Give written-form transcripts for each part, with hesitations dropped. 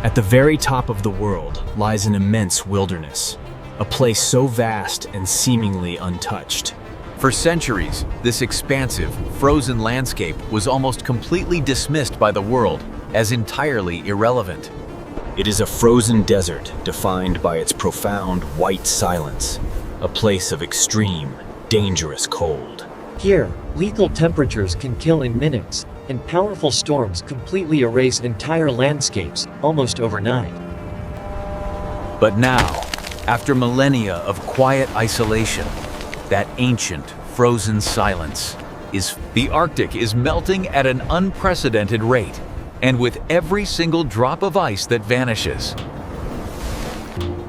At the very top of the world lies an immense wilderness, a place so vast and seemingly untouched. For centuries, this expansive, frozen landscape was almost completely dismissed by the world as entirely irrelevant. It is a frozen desert defined by its profound white silence, a place of extreme, dangerous cold. Here, lethal temperatures can kill in minutes, and powerful storms completely erase entire landscapes, almost overnight. But now, after millennia of quiet isolation, that ancient, frozen silence the Arctic is melting at an unprecedented rate, and with every single drop of ice that vanishes.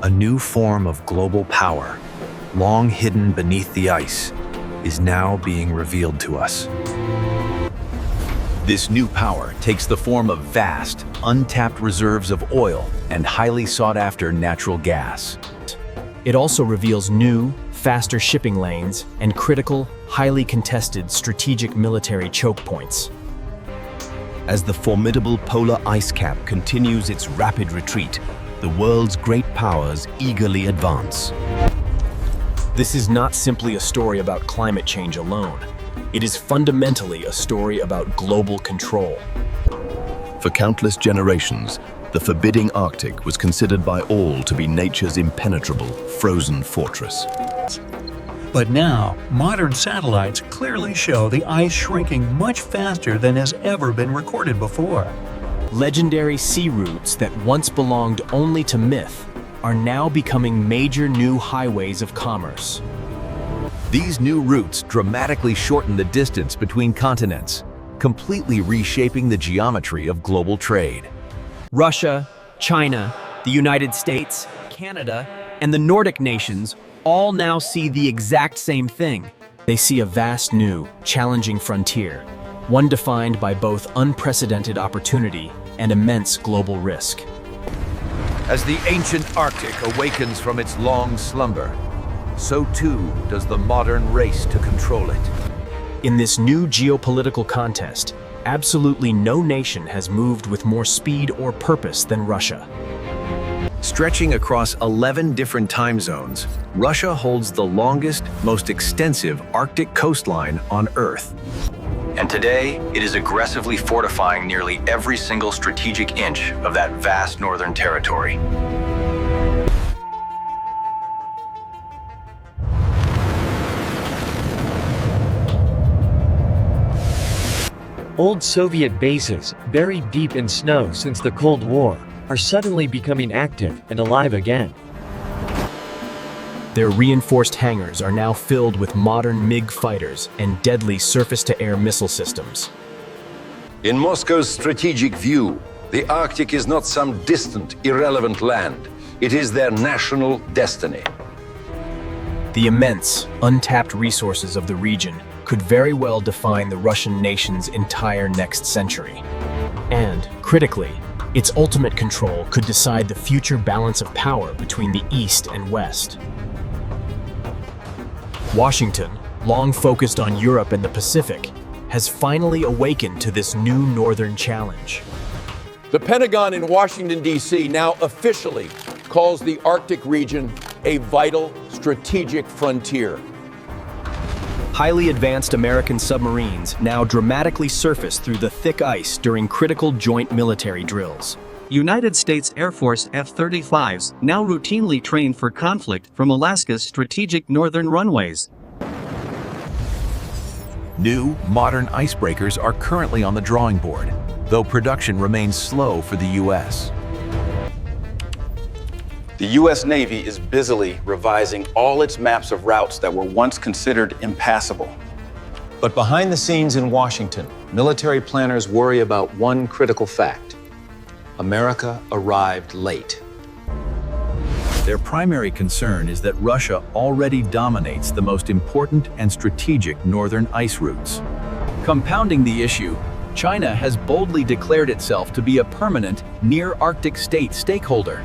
A new form of global power, long hidden beneath the ice, is now being revealed to us. This new power takes the form of vast, untapped reserves of oil and highly sought-after natural gas. It also reveals new, faster shipping lanes and critical, highly contested strategic military choke points. As the formidable polar ice cap continues its rapid retreat, the world's great powers eagerly advance. This is not simply a story about climate change alone. It is fundamentally a story about global control. For countless generations, the forbidding Arctic was considered by all to be nature's impenetrable, frozen fortress. But now, modern satellites clearly show the ice shrinking much faster than has ever been recorded before. Legendary sea routes that once belonged only to myth are now becoming major new highways of commerce. These new routes dramatically shorten the distance between continents, completely reshaping the geometry of global trade. Russia, China, the United States, Canada, and the Nordic nations all now see the exact same thing. They see a vast new, challenging frontier, one defined by both unprecedented opportunity and immense global risk. As the ancient Arctic awakens from its long slumber, so too does the modern race to control it. In this new geopolitical contest, absolutely no nation has moved with more speed or purpose than Russia. Stretching across 11 different time zones, Russia holds the longest, most extensive Arctic coastline on Earth. And today, it is aggressively fortifying nearly every single strategic inch of that vast northern territory. Old Soviet bases, buried deep in snow since the Cold War, are suddenly becoming active and alive again. Their reinforced hangars are now filled with modern MiG fighters and deadly surface-to-air missile systems. In Moscow's strategic view, the Arctic is not some distant, irrelevant land. It is their national destiny. The immense, untapped resources of the region could very well define the Russian nation's entire next century. And, critically, its ultimate control could decide the future balance of power between the East and West. Washington, long focused on Europe and the Pacific, has finally awakened to this new northern challenge. The Pentagon in Washington, D.C. now officially calls the Arctic region a vital strategic frontier. Highly advanced American submarines now dramatically surface through the thick ice during critical joint military drills. United States Air Force F-35s now routinely train for conflict from Alaska's strategic northern runways. New, modern icebreakers are currently on the drawing board, though production remains slow for the U.S. The U.S. Navy is busily revising all its maps of routes that were once considered impassable. But behind the scenes in Washington, military planners worry about one critical fact: America arrived late. Their primary concern is that Russia already dominates the most important and strategic northern ice routes. Compounding the issue, China has boldly declared itself to be a permanent, near-Arctic state stakeholder.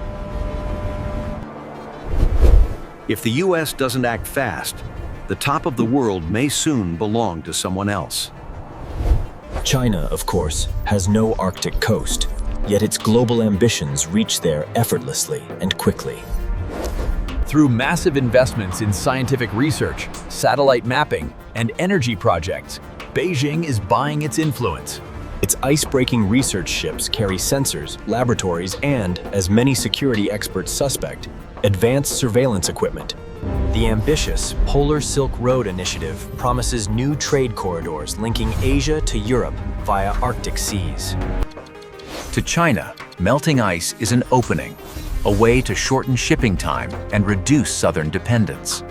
If the U.S. doesn't act fast, the top of the world may soon belong to someone else. China, of course, has no Arctic coast, yet its global ambitions reach there effortlessly and quickly. Through massive investments in scientific research, satellite mapping, and energy projects, Beijing is buying its influence. Its ice-breaking research ships carry sensors, laboratories, and, as many security experts suspect, advanced surveillance equipment. The ambitious Polar Silk Road initiative promises new trade corridors linking Asia to Europe via Arctic seas. To China, melting ice is an opening, a way to shorten shipping time and reduce southern dependence.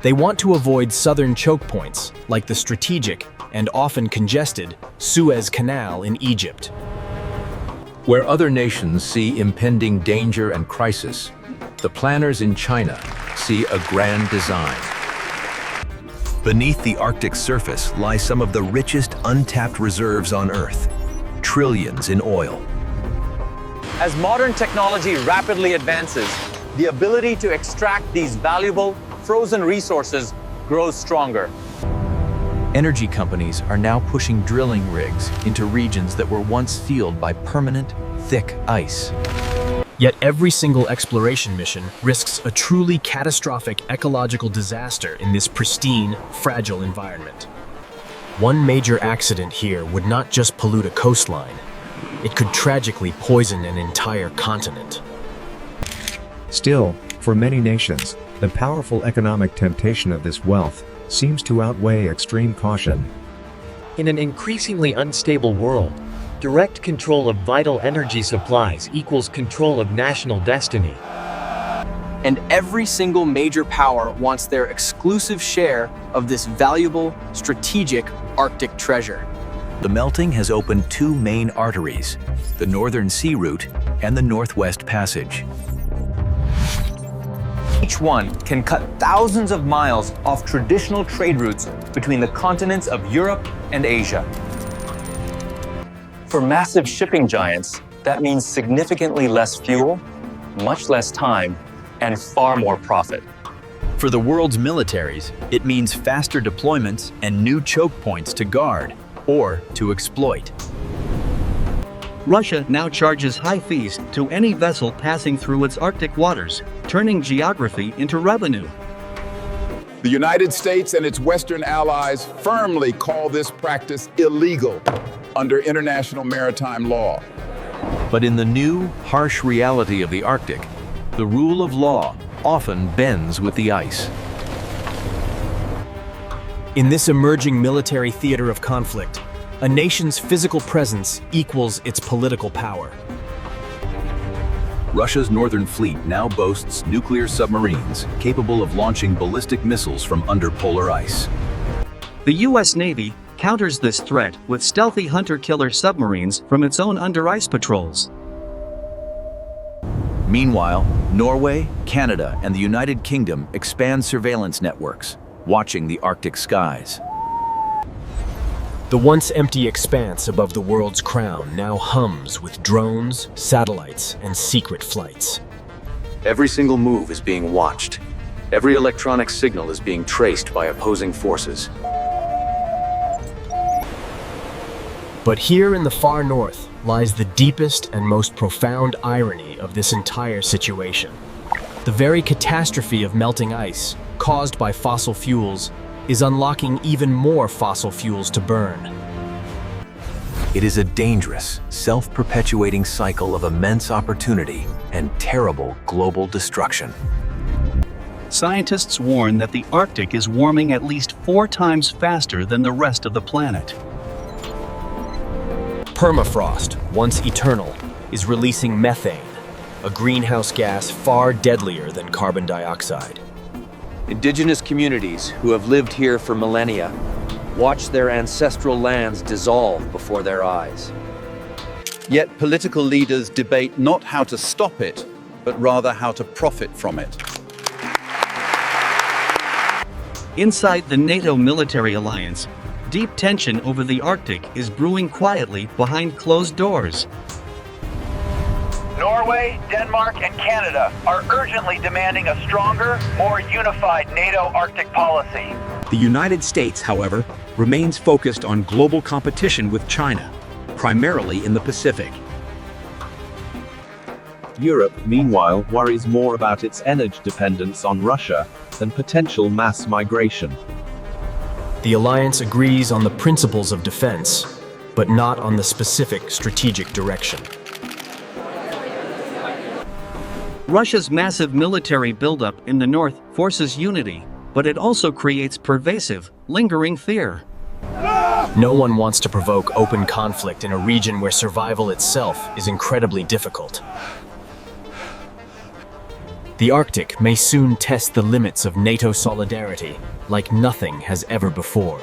They want to avoid southern choke points, like the strategic and often congested Suez Canal in Egypt. Where other nations see impending danger and crisis, the planners in China see a grand design. Beneath the Arctic surface lie some of the richest untapped reserves on Earth, trillions in oil. As modern technology rapidly advances, the ability to extract these valuable, frozen resources grows stronger. Energy companies are now pushing drilling rigs into regions that were once sealed by permanent, thick ice. Yet every single exploration mission risks a truly catastrophic ecological disaster in this pristine, fragile environment. One major accident here would not just pollute a coastline, it could tragically poison an entire continent. Still, for many nations, the powerful economic temptation of this wealth seems to outweigh extreme caution. In an increasingly unstable world, direct control of vital energy supplies equals control of national destiny. And every single major power wants their exclusive share of this valuable, strategic Arctic treasure. The melting has opened two main arteries, the Northern Sea Route and the Northwest Passage. Each one can cut thousands of miles off traditional trade routes between the continents of Europe and Asia. For massive shipping giants, that means significantly less fuel, much less time, and far more profit. For the world's militaries, it means faster deployments and new choke points to guard or to exploit. Russia now charges high fees to any vessel passing through its Arctic waters, turning geography into revenue. The United States and its Western allies firmly call this practice illegal under international maritime law. But in the new, harsh reality of the Arctic, the rule of law often bends with the ice. In this emerging military theater of conflict, a nation's physical presence equals its political power. Russia's Northern Fleet now boasts nuclear submarines capable of launching ballistic missiles from under polar ice. The U.S. Navy counters this threat with stealthy hunter-killer submarines from its own under-ice patrols. Meanwhile, Norway, Canada, and the United Kingdom expand surveillance networks, watching the Arctic skies. The once empty expanse above the world's crown now hums with drones, satellites, and secret flights. Every single move is being watched. Every electronic signal is being traced by opposing forces. But here in the far north lies the deepest and most profound irony of this entire situation. The very catastrophe of melting ice, caused by fossil fuels, is unlocking even more fossil fuels to burn. It is a dangerous, self-perpetuating cycle of immense opportunity and terrible global destruction. Scientists warn that the Arctic is warming at least 4 times faster than the rest of the planet. Permafrost, once eternal, is releasing methane, a greenhouse gas far deadlier than carbon dioxide. Indigenous communities who have lived here for millennia watch their ancestral lands dissolve before their eyes. Yet political leaders debate not how to stop it, but rather how to profit from it. Inside the NATO military alliance, deep tension over the Arctic is brewing quietly behind closed doors. Norway, Denmark, and Canada are urgently demanding a stronger, more unified NATO Arctic policy. The United States, however, remains focused on global competition with China, primarily in the Pacific. Europe, meanwhile, worries more about its energy dependence on Russia than potential mass migration. The alliance agrees on the principles of defense, but not on the specific strategic direction. Russia's massive military buildup in the north forces unity, but it also creates pervasive, lingering fear. No one wants to provoke open conflict in a region where survival itself is incredibly difficult. The Arctic may soon test the limits of NATO solidarity like nothing has ever before.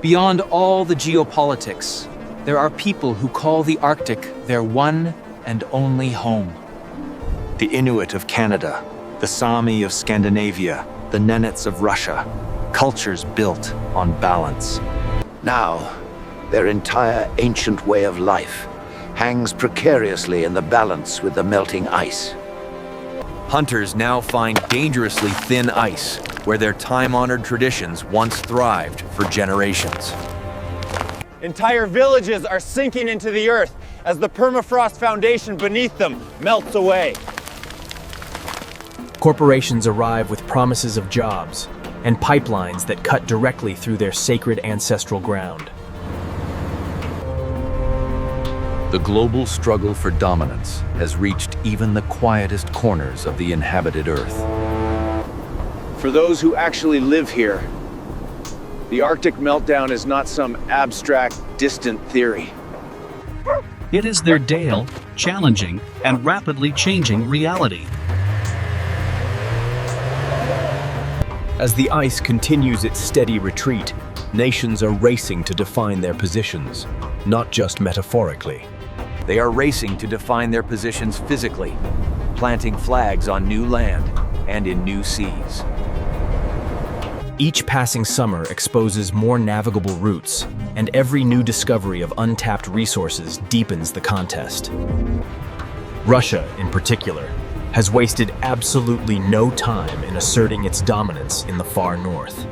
Beyond all the geopolitics, there are people who call the Arctic their one and only home. The Inuit of Canada, the Sami of Scandinavia, the Nenets of Russia, cultures built on balance. Now, their entire ancient way of life hangs precariously in the balance with the melting ice. Hunters now find dangerously thin ice, where their time-honored traditions once thrived for generations. Entire villages are sinking into the earth as the permafrost foundation beneath them melts away. Corporations arrive with promises of jobs and pipelines that cut directly through their sacred ancestral ground. The global struggle for dominance has reached even the quietest corners of the inhabited Earth. For those who actually live here, the Arctic meltdown is not some abstract, distant theory. It is their daily, challenging, and rapidly changing reality. As the ice continues its steady retreat, nations are racing to define their positions, not just metaphorically. They are racing to define their positions physically, planting flags on new land and in new seas. Each passing summer exposes more navigable routes, and every new discovery of untapped resources deepens the contest. Russia, in particular, has wasted absolutely no time in asserting its dominance in the far north.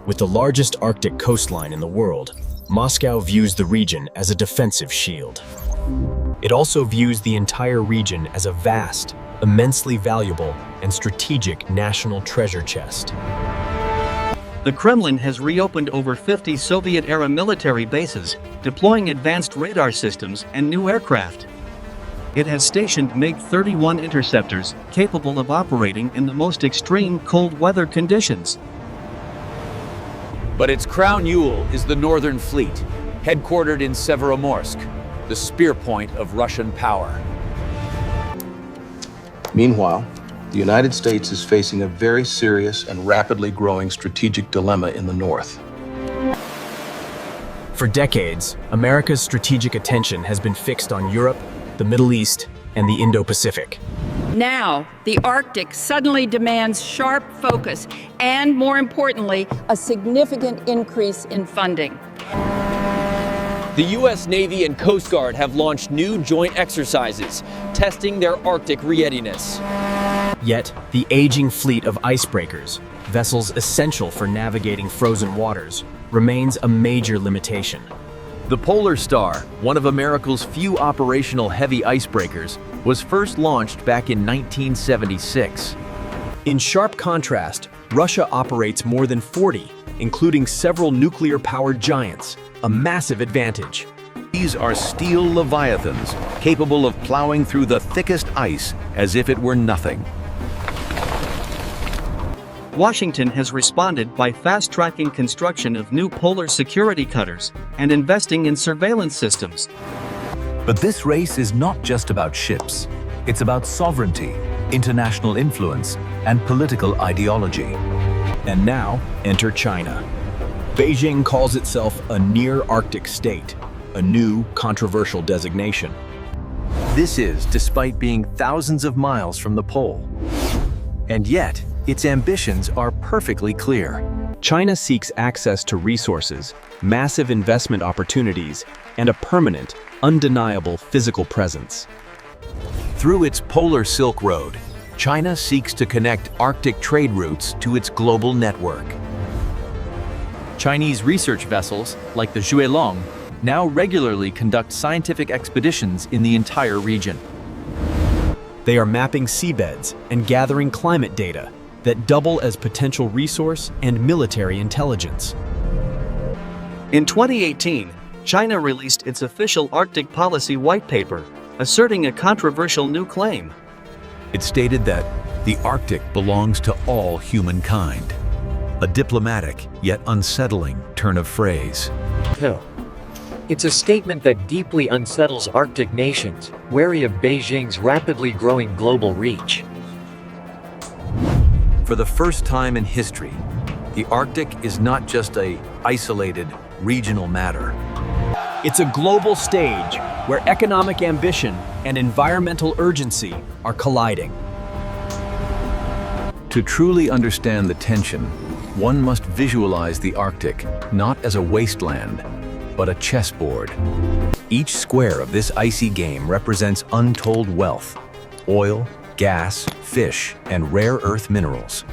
With the largest Arctic coastline in the world, Moscow views the region as a defensive shield. It also views the entire region as a vast, immensely valuable, and strategic national treasure chest. The Kremlin has reopened over 50 Soviet-era military bases, deploying advanced radar systems and new aircraft. It has stationed MiG-31 interceptors, capable of operating in the most extreme cold weather conditions. But its crown jewel is the Northern Fleet, headquartered in Severomorsk, the spear point of Russian power. Meanwhile, the United States is facing a very serious and rapidly growing strategic dilemma in the north. For decades, America's strategic attention has been fixed on Europe, the Middle East, and the Indo-Pacific. Now, the Arctic suddenly demands sharp focus and, more importantly, a significant increase in funding. The U.S. Navy and Coast Guard have launched new joint exercises, testing their Arctic readiness. Yet, the aging fleet of icebreakers, vessels essential for navigating frozen waters, remains a major limitation. The Polar Star, one of America's few operational heavy icebreakers, was first launched back in 1976. In sharp contrast, Russia operates more than 40, including several nuclear-powered giants, a massive advantage. These are steel leviathans, capable of plowing through the thickest ice as if it were nothing. Washington has responded by fast-tracking construction of new polar security cutters and investing in surveillance systems. But this race is not just about ships. It's about sovereignty, international influence, and political ideology. And now, enter China. Beijing calls itself a near-Arctic state, a new, controversial designation. This is despite being thousands of miles from the pole. And yet, its ambitions are perfectly clear. China seeks access to resources, massive investment opportunities, and a permanent, undeniable physical presence. Through its Polar Silk Road, China seeks to connect Arctic trade routes to its global network. Chinese research vessels, like the Zhuelong, now regularly conduct scientific expeditions in the entire region. They are mapping seabeds and gathering climate data that double as potential resource and military intelligence. In 2018, China released its official Arctic policy white paper, asserting a controversial new claim. It stated that the Arctic belongs to all humankind. A diplomatic yet unsettling turn of phrase. It's a statement that deeply unsettles Arctic nations, wary of Beijing's rapidly growing global reach. For the first time in history, the Arctic is not just an isolated regional matter. It's a global stage where economic ambition and environmental urgency are colliding. To truly understand the tension, one must visualize the Arctic not as a wasteland, but a chessboard. Each square of this icy game represents untold wealth: oil, gas, fish, and rare earth minerals.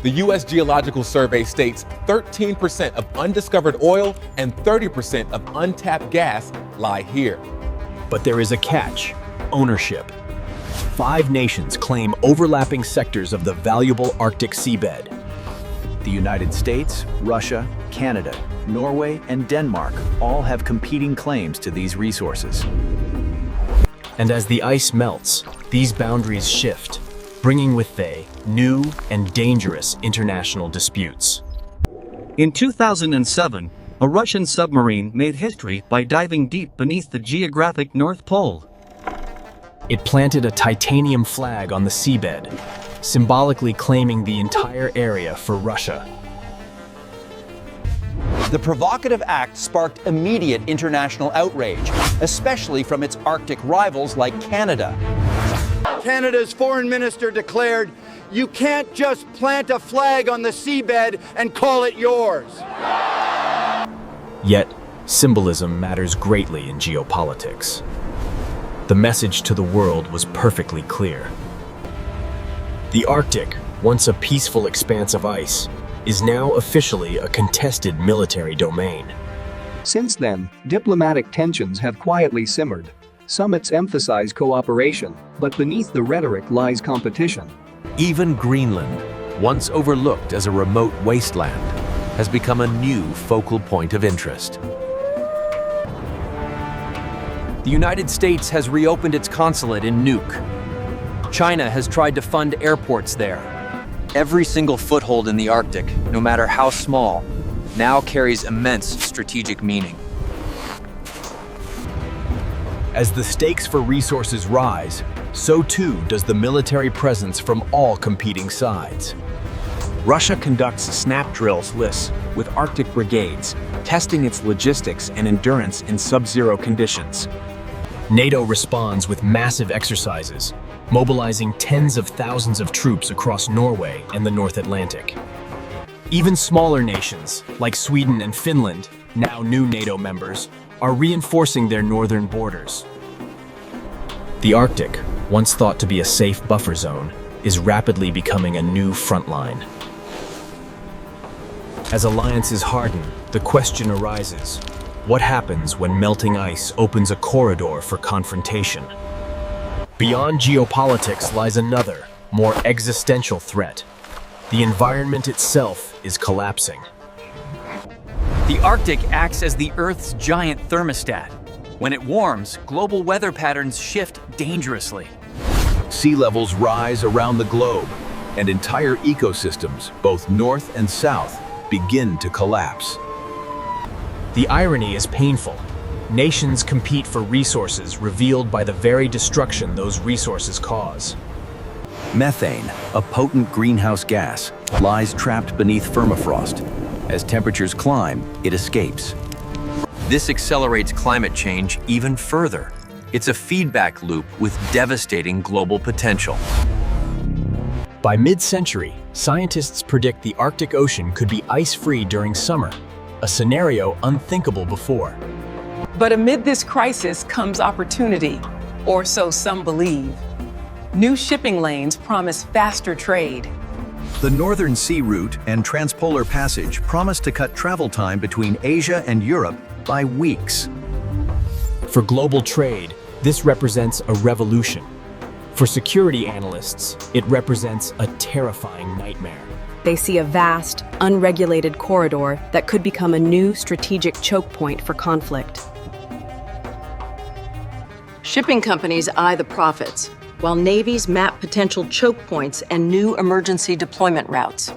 The U.S. Geological Survey states 13% of undiscovered oil and 30% of untapped gas lie here. But there is a catch: ownership. 5 nations claim overlapping sectors of the valuable Arctic seabed. The United States, Russia, Canada, Norway, and Denmark all have competing claims to these resources. And as the ice melts, these boundaries shift, bringing with they new and dangerous international disputes. In 2007, a Russian submarine made history by diving deep beneath the geographic North Pole. It planted a titanium flag on the seabed, symbolically claiming the entire area for Russia. The provocative act sparked immediate international outrage, especially from its Arctic rivals like Canada. Canada's foreign minister declared, "You can't just plant a flag on the seabed and call it yours." Yet, symbolism matters greatly in geopolitics. The message to the world was perfectly clear. The Arctic, once a peaceful expanse of ice, is now officially a contested military domain. Since then, diplomatic tensions have quietly simmered. Summits emphasize cooperation, but beneath the rhetoric lies competition. Even Greenland, once overlooked as a remote wasteland, has become a new focal point of interest. The United States has reopened its consulate in Nuuk. China has tried to fund airports there. Every single foothold in the Arctic, no matter how small, now carries immense strategic meaning. As the stakes for resources rise, so too does the military presence from all competing sides. Russia conducts snap drills with Arctic brigades, testing its logistics and endurance in sub-zero conditions. NATO responds with massive exercises, mobilizing tens of thousands of troops across Norway and the North Atlantic. Even smaller nations, like Sweden and Finland, now new NATO members, are reinforcing their northern borders. The Arctic, once thought to be a safe buffer zone, is rapidly becoming a new frontline. As alliances harden, the question arises: what happens when melting ice opens a corridor for confrontation? Beyond geopolitics lies another, more existential threat. The environment itself is collapsing. The Arctic acts as the Earth's giant thermostat. When it warms, global weather patterns shift dangerously. Sea levels rise around the globe, and entire ecosystems, both north and south, begin to collapse. The irony is painful. Nations compete for resources revealed by the very destruction those resources cause. Methane, a potent greenhouse gas, lies trapped beneath permafrost. As temperatures climb, it escapes. This accelerates climate change even further. It's a feedback loop with devastating global potential. By mid-century, scientists predict the Arctic Ocean could be ice-free during summer, a scenario unthinkable before. But amid this crisis comes opportunity, or so some believe. New shipping lanes promise faster trade. The Northern Sea Route and Transpolar Passage promise to cut travel time between Asia and Europe by weeks. For global trade, this represents a revolution. For security analysts, it represents a terrifying nightmare. They see a vast, unregulated corridor that could become a new strategic choke point for conflict. Shipping companies eye the profits, while navies map potential choke points and new emergency deployment routes.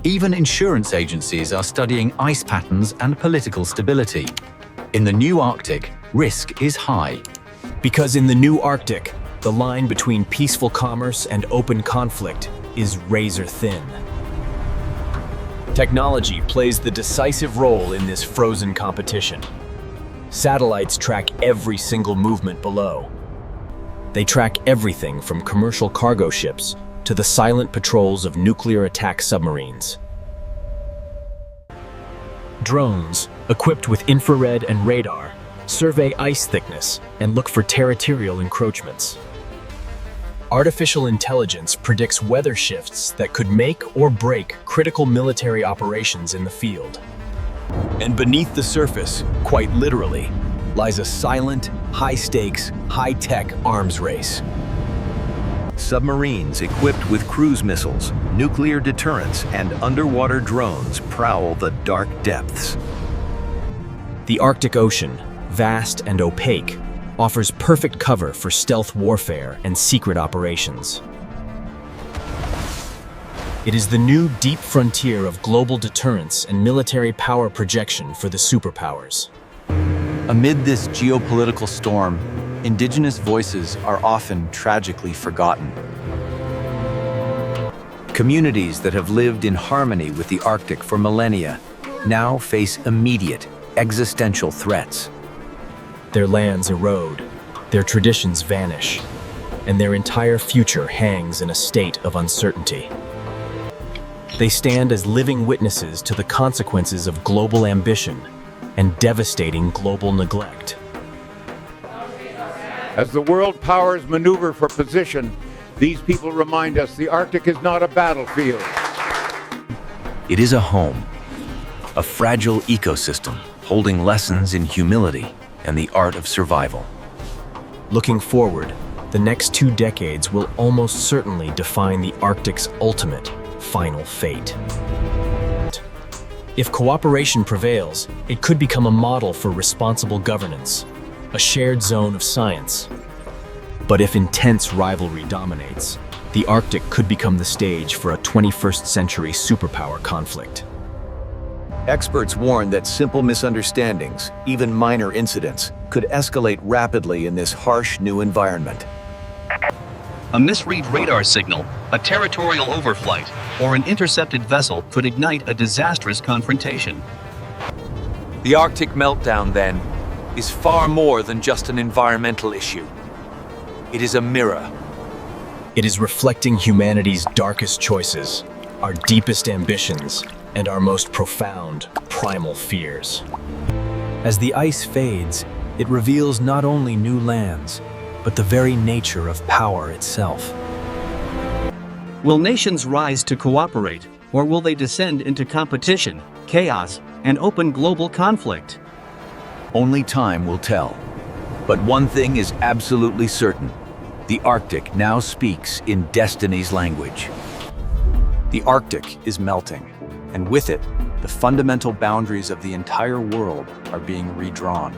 Even insurance agencies are studying ice patterns and political stability. In the new Arctic, risk is high. Because in the new Arctic, the line between peaceful commerce and open conflict is razor thin. Technology plays the decisive role in this frozen competition. Satellites track every single movement below. They track everything from commercial cargo ships to the silent patrols of nuclear attack submarines. Drones, equipped with infrared and radar, survey ice thickness and look for territorial encroachments. Artificial intelligence predicts weather shifts that could make or break critical military operations in the field. And beneath the surface, quite literally, lies a silent, high-stakes, high-tech arms race. Submarines equipped with cruise missiles, nuclear deterrents, and underwater drones prowl the dark depths. The Arctic Ocean, vast and opaque, offers perfect cover for stealth warfare and secret operations. It is the new deep frontier of global deterrence and military power projection for the superpowers. Amid this geopolitical storm, Indigenous voices are often tragically forgotten. Communities that have lived in harmony with the Arctic for millennia now face immediate, existential threats. Their lands erode, their traditions vanish, and their entire future hangs in a state of uncertainty. They stand as living witnesses to the consequences of global ambition and devastating global neglect. As the world powers maneuver for position, these people remind us the Arctic is not a battlefield. It is a home, a fragile ecosystem holding lessons in humility and the art of survival. Looking forward, the next 2 decades will almost certainly define the Arctic's ultimate, final fate. If cooperation prevails, it could become a model for responsible governance, a shared zone of science. But if intense rivalry dominates, the Arctic could become the stage for a 21st century superpower conflict. Experts warn that simple misunderstandings, even minor incidents, could escalate rapidly in this harsh new environment. A misread radar signal, a territorial overflight, or an intercepted vessel could ignite a disastrous confrontation. The Arctic meltdown, then, is far more than just an environmental issue. It is a mirror. It is reflecting humanity's darkest choices, our deepest ambitions, and our most profound, primal fears. As the ice fades, it reveals not only new lands, but the very nature of power itself. Will nations rise to cooperate, or will they descend into competition, chaos, and open global conflict? Only time will tell. But one thing is absolutely certain. The Arctic now speaks in destiny's language. The Arctic is melting, and with it, the fundamental boundaries of the entire world are being redrawn.